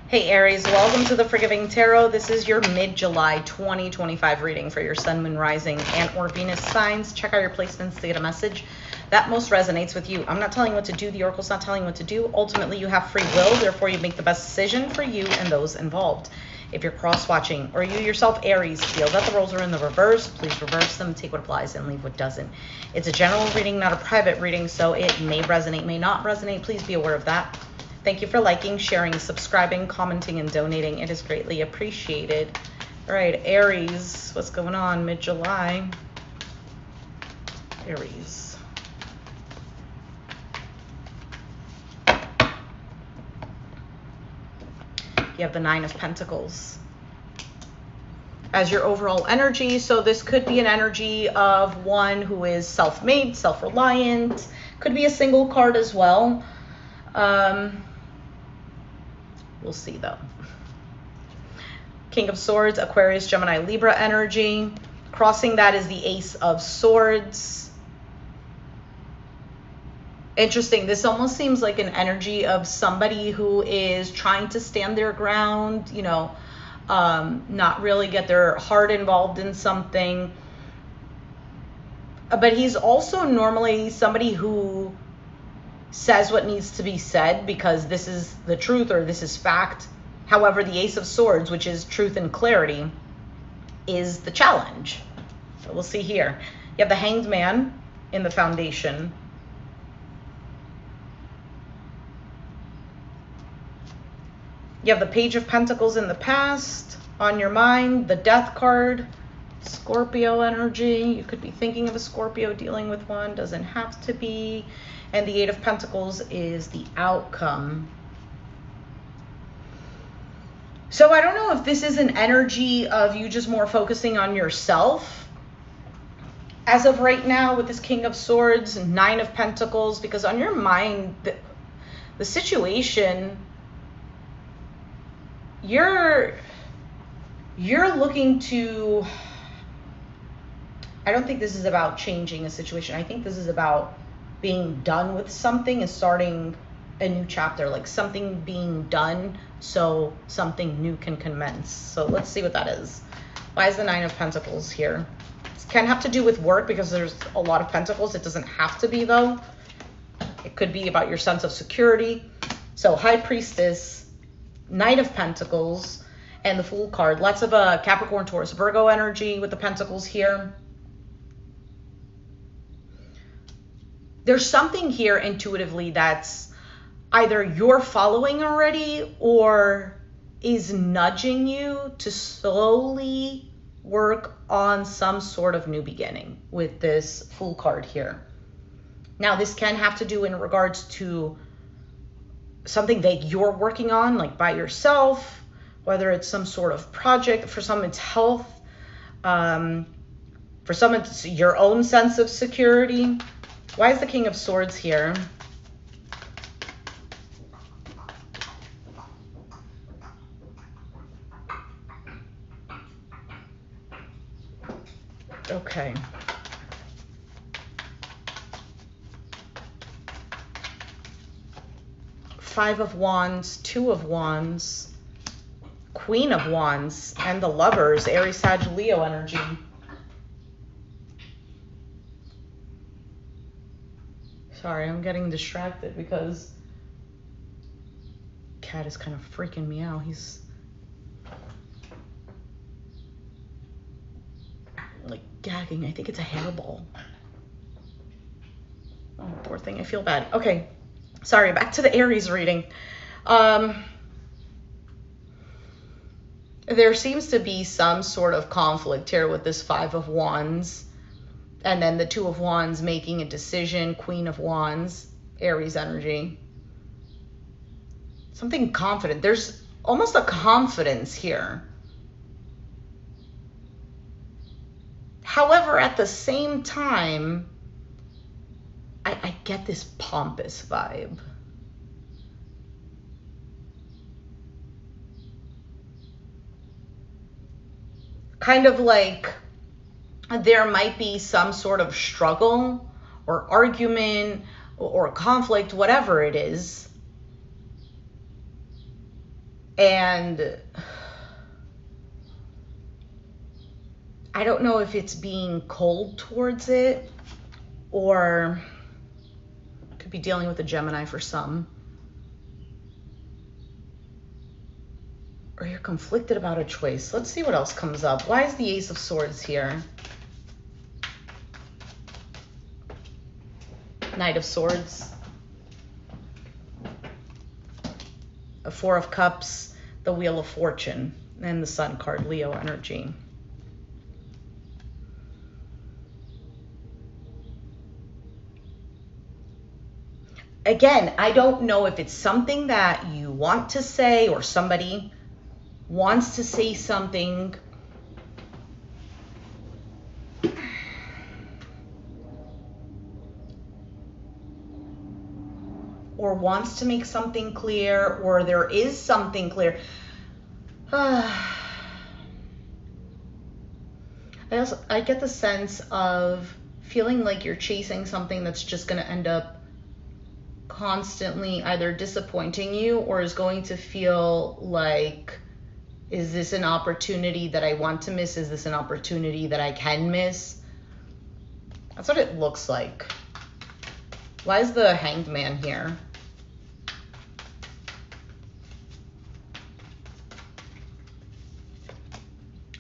Hey Aries, welcome to the Forgiving Tarot. This is your mid-July 2025 reading for your Sun, Moon, Rising, and or Venus signs. Check out your placements to get a message that most resonates with you. I'm not telling you what to do. The Oracle's not telling you what to do. Ultimately, you have free will. Therefore, you make the best decision for you and those involved. If you're cross-watching or you yourself, Aries, feel that the roles are in the reverse, please reverse them, take what applies and leave what doesn't. It's a general reading, not a private reading, so it may resonate, may not resonate. Please be aware of that. Thank you for liking, sharing, subscribing, commenting, and donating. It is greatly appreciated. All right, Aries, what's going on mid-July? Aries. You have the Nine of Pentacles as your overall energy. So this could be an energy of one who is self-made, self-reliant. Could be a single card as well. We'll see though. King of Swords, Aquarius, Gemini, Libra energy. Crossing that is the Ace of Swords. Interesting. This almost seems like an energy of somebody who is trying to stand their ground, you know, not really get their heart involved in something. But he's also normally somebody who says what needs to be said because this is the truth or this is fact. However, the Ace of Swords, which is truth and clarity, is the challenge. So we'll see here. You have the Hanged Man in the foundation. You have the Page of Pentacles in the past on your mind, the Death card, Scorpio energy. You could be thinking of a Scorpio, dealing with one, doesn't have to be. And the Eight of Pentacles is the outcome. So I don't know if this is an energy of you just more focusing on yourself as of right now with this King of Swords and Nine of Pentacles, because on your mind, the situation, you're looking to, I don't think this is about changing a situation. I think this is about being done with something and starting a new chapter, like something being done so something new can commence. So let's see what that is. Why is the Nine of Pentacles here? This can have to do with work because there's a lot of pentacles. It doesn't have to be though. It could be about your sense of security. So High Priestess, Knight of Pentacles, and the Fool card. Lots of Capricorn, Taurus, Virgo energy with the Pentacles here. There's something here intuitively that's either you're following already or is nudging you to slowly work on some sort of new beginning with this Fool card here. Now, this can have to do in regards to something that you're working on, like by yourself, whether it's some sort of project. For some, it's health. For some, it's your own sense of security. Why is the King of Swords here? Okay. Five of Wands, Two of Wands, Queen of Wands, and the Lovers, Aries, Sag, Leo energy. Sorry, I'm getting distracted because cat is kind of freaking me out. He's like gagging. I think it's a hairball. Oh, poor thing. I feel bad. Okay. Sorry, back to the Aries reading. There seems to be some sort of conflict here with this Five of Wands. And then the Two of Wands making a decision. Queen of Wands, Aries energy. Something confident. There's almost a confidence here. However, at the same time, I get this pompous vibe. Kind of like there might be some sort of struggle or argument or conflict, whatever it is. And I don't know if it's being cold towards it, or could be dealing with a Gemini for some. Or you're conflicted about a choice. Let's see what else comes up. Why is the Ace of Swords here? Knight of Swords. A Four of Cups. The Wheel of Fortune. And the Sun card, Leo energy. Again, I don't know if it's something that you want to say or somebody wants to say something. Or wants to make something clear, or there is something clear. I get the sense of feeling like you're chasing something that's just going to end up constantly either disappointing you, or is going to feel like, is this an opportunity that I want to miss? Is this an opportunity that I can miss? That's what it looks like. Why is the Hanged Man here?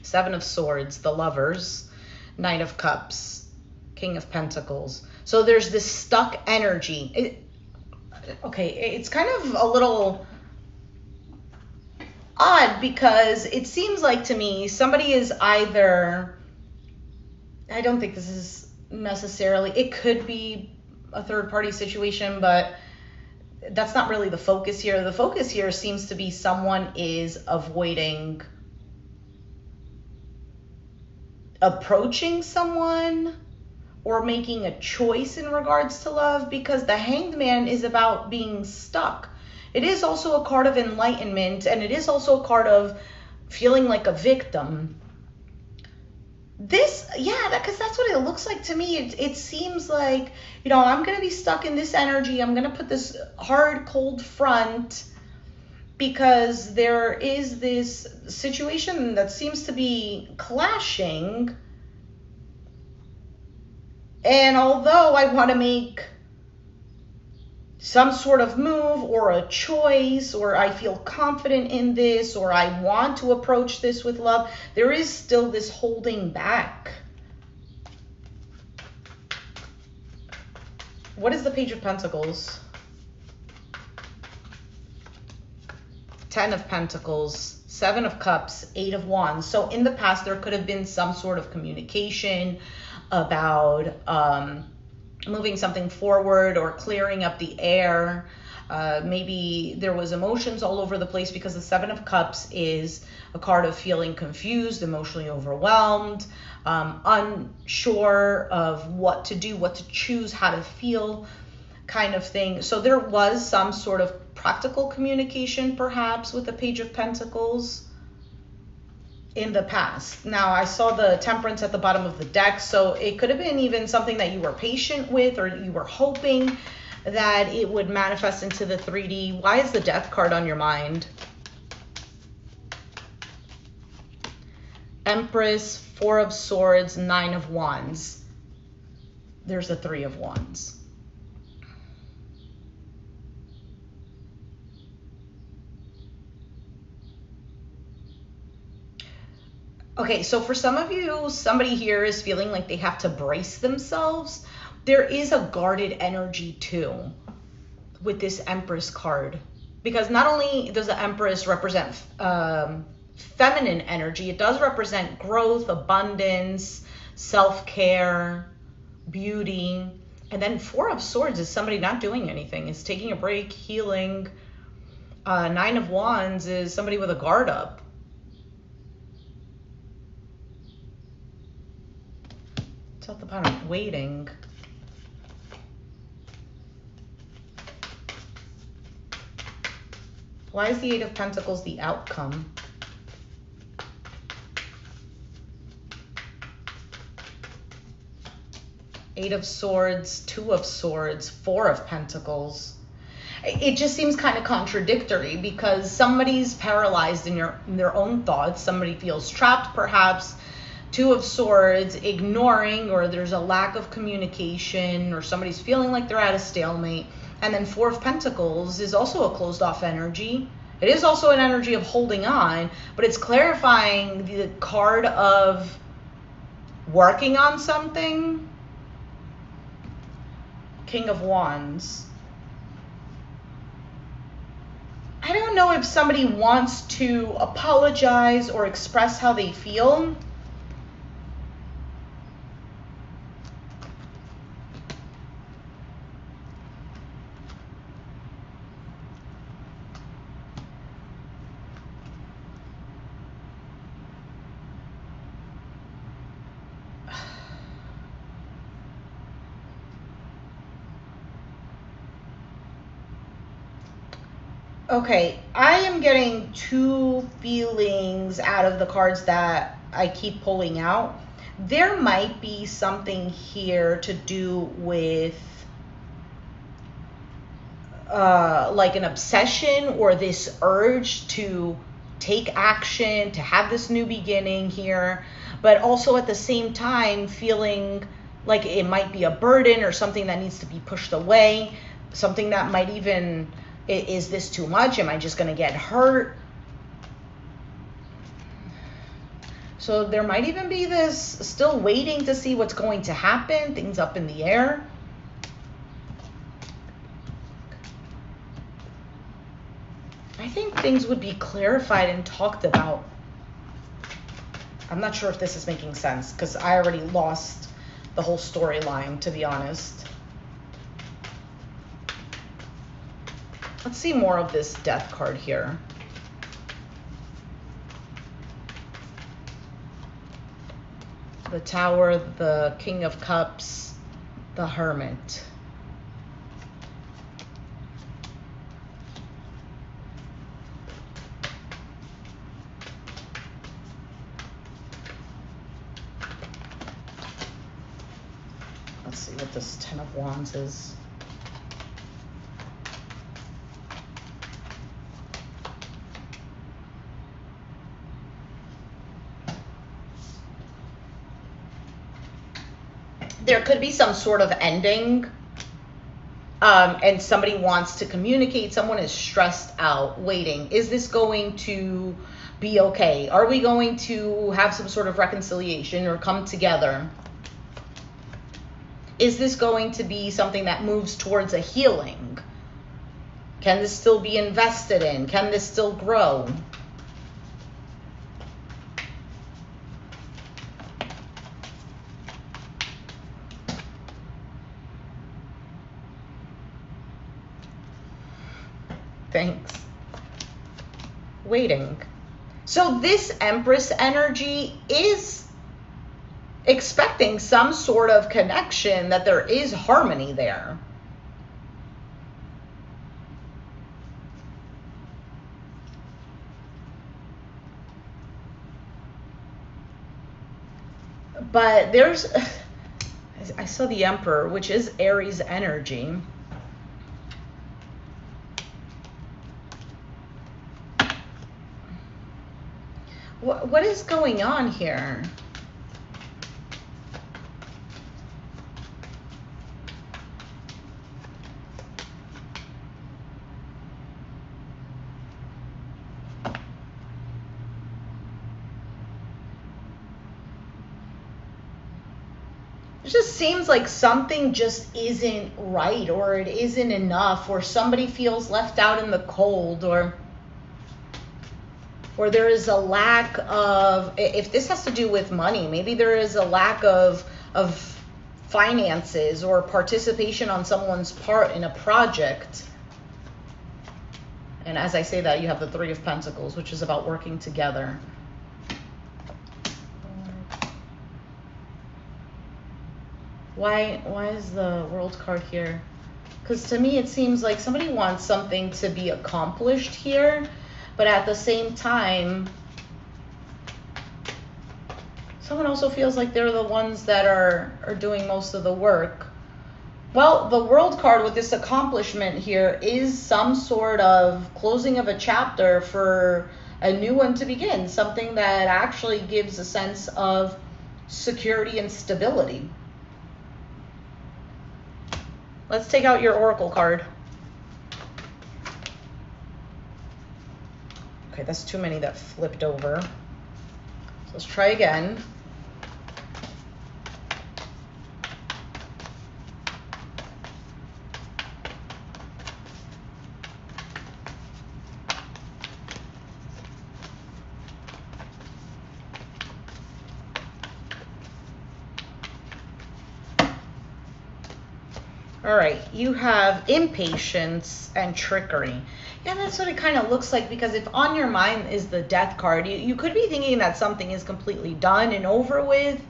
Seven of Swords, the Lovers, Knight of Cups, King of Pentacles. So there's this stuck energy. Okay, it's kind of a little odd, because it seems like to me somebody is either, I don't think this is necessarily, it could be a third party situation, but that's not really the focus here. The focus here seems to be someone is avoiding approaching someone or making a choice in regards to love, because the Hanged Man is about being stuck. It is also a card of enlightenment, and it is also a card of feeling like a victim. This, yeah, because that's what it looks like to me. It seems like, you know, I'm going to be stuck in this energy. I'm going to put this hard, cold front, because there is this situation that seems to be clashing. And although I want to make some sort of move or a choice, or I feel confident in this, or I want to approach this with love, there is still this holding back. What is the Page of Pentacles? Ten of Pentacles, Seven of Cups, Eight of Wands. So in the past, there could have been some sort of communication about moving something forward or clearing up the air. Maybe there was emotions all over the place, because the Seven of Cups is a card of feeling confused, emotionally overwhelmed, unsure of what to do, what to choose, how to feel, kind of thing. So there was some sort of practical communication perhaps with the Page of Pentacles in the past. Now I saw the Temperance at the bottom of the deck, so it could have been even something that you were patient with, or you were hoping that it would manifest into the 3D. Why is the Death card on your mind? Empress, Four of Swords, Nine of Wands. There's a Three of Wands. Okay, so for some of you, somebody here is feeling like they have to brace themselves. There is a guarded energy too with this Empress card, because not only does the Empress represent feminine energy, it does represent growth, abundance, self-care, beauty. And then Four of Swords is somebody not doing anything, is taking a break, healing. Nine of Wands is somebody with a guard up. It's at the bottom, waiting. Why is the Eight of Pentacles the outcome? Eight of Swords, Two of Swords, Four of Pentacles. It just seems kind of contradictory because somebody's paralyzed in their own thoughts. Somebody feels trapped, perhaps. Two of Swords, ignoring, or there's a lack of communication, or somebody's feeling like they're at a stalemate. And then Four of Pentacles is also a closed off energy. It is also an energy of holding on, but it's clarifying the card of working on something. King of Wands. I don't know if somebody wants to apologize or express how they feel. Okay, I am getting two feelings out of the cards that I keep pulling out. There might be something here to do with like an obsession or this urge to take action, to have this new beginning here, but also at the same time feeling like it might be a burden or something that needs to be pushed away, something that might even... Is this too much? Am I just going to get hurt? So there might even be this still waiting to see what's going to happen, things up in the air. I think things would be clarified and talked about. I'm not sure if this is making sense because I already lost the whole storyline, to be honest. Let's see more of this Death card here. The Tower, the King of Cups, the Hermit. Let's see what this Ten of Wands is. There could be some sort of ending, and somebody wants to communicate. Someone is stressed out, waiting. Is this going to be okay? Are we going to have some sort of reconciliation or come together? Is this going to be something that moves towards a healing? Can this still be invested in? Can this still grow? Thanks. Waiting. So this Empress energy is expecting some sort of connection, that there is harmony there. But there's, I saw the Emperor, which is Aries energy. What is going on here? It just seems like something just isn't right, or it isn't enough, or somebody feels left out in the cold, or there is a lack of, if this has to do with money, maybe there is a lack of finances or participation on someone's part in a project. And as I say that, you have the Three of Pentacles, which is about working together. Why is the World card here? Because to me, it seems like somebody wants something to be accomplished here, but at the same time, someone also feels like they're the ones that are doing most of the work. Well, the World card with this accomplishment here is some sort of closing of a chapter for a new one to begin, something that actually gives a sense of security and stability. Let's take out your Oracle card. Okay, that's too many that flipped over. So let's try again. All right, you have impatience and trickery. Yeah, that's what it kind of looks like, because if on your mind is the death card, you could be thinking that something is completely done and over with,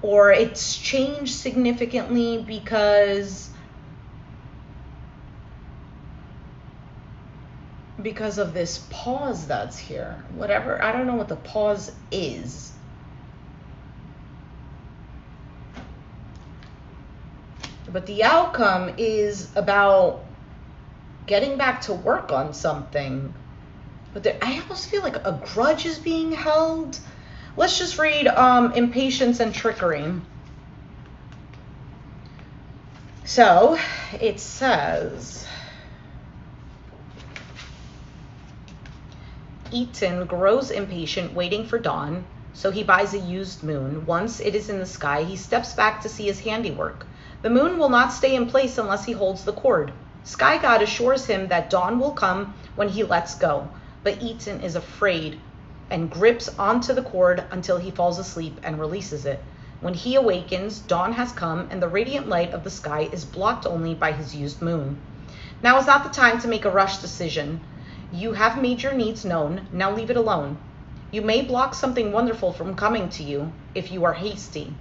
or it's changed significantly because of this pause that's here. Whatever, I don't know what the pause is. But the outcome is about getting back to work on something. But I almost feel like a grudge is being held. Let's just read impatience and trickery. So it says, Eaton grows impatient waiting for dawn, so he buys a used moon. Once it is in the sky, he steps back to see his handiwork. The moon will not stay in place unless he holds the cord. Sky God assures him that dawn will come when he lets go, but Eaton is afraid and grips onto the cord until he falls asleep and releases it. When he awakens, dawn has come and the radiant light of the sky is blocked only by his used moon. Now is not the time to make a rush decision. You have made your needs known, now leave it alone. You may block something wonderful from coming to you if you are hasty.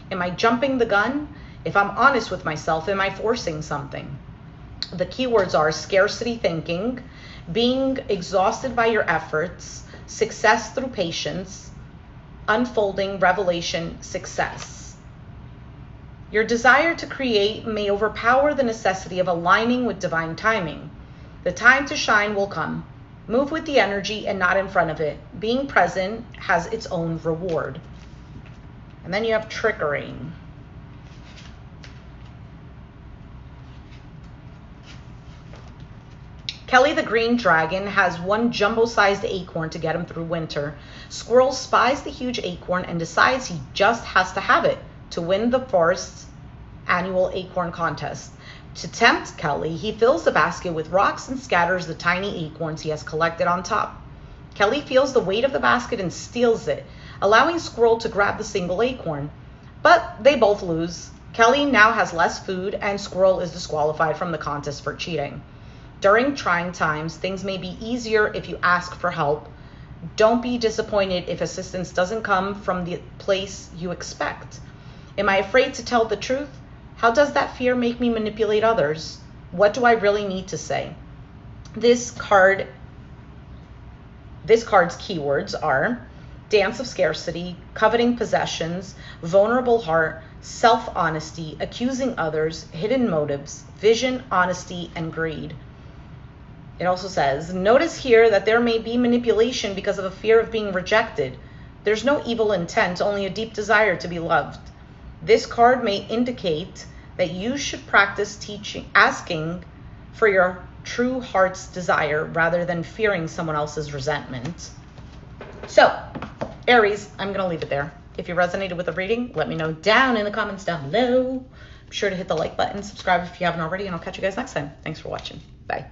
Am I jumping the gun? If I'm honest with myself, am I forcing something? The keywords are scarcity thinking, being exhausted by your efforts, success through patience, unfolding revelation, success. Your desire to create may overpower the necessity of aligning with divine timing. The time to shine will come. Move with the energy and not in front of it. Being present has its own reward. And then you have trickery. Kelly the Green Dragon has one jumbo-sized acorn to get him through winter. Squirrel spies the huge acorn and decides he just has to have it to win the forest's annual acorn contest. To tempt Kelly, he fills the basket with rocks and scatters the tiny acorns he has collected on top. Kelly feels the weight of the basket and steals it, allowing Squirrel to grab the single acorn. But they both lose. Kelly now has less food and Squirrel is disqualified from the contest for cheating. During trying times, things may be easier if you ask for help. Don't be disappointed if assistance doesn't come from the place you expect. Am I afraid to tell the truth? How does that fear make me manipulate others? What do I really need to say? This card's keywords are dance of scarcity, coveting possessions, vulnerable heart, self-honesty, accusing others, hidden motives, vision, honesty, and greed. It also says, notice here that there may be manipulation because of a fear of being rejected. There's no evil intent, only a deep desire to be loved. This card may indicate that you should practice asking for your true heart's desire rather than fearing someone else's resentment. So, Aries, I'm going to leave it there. If you resonated with the reading, let me know down in the comments down below. Be sure to hit the like button, subscribe if you haven't already, and I'll catch you guys next time. Thanks for watching. Bye.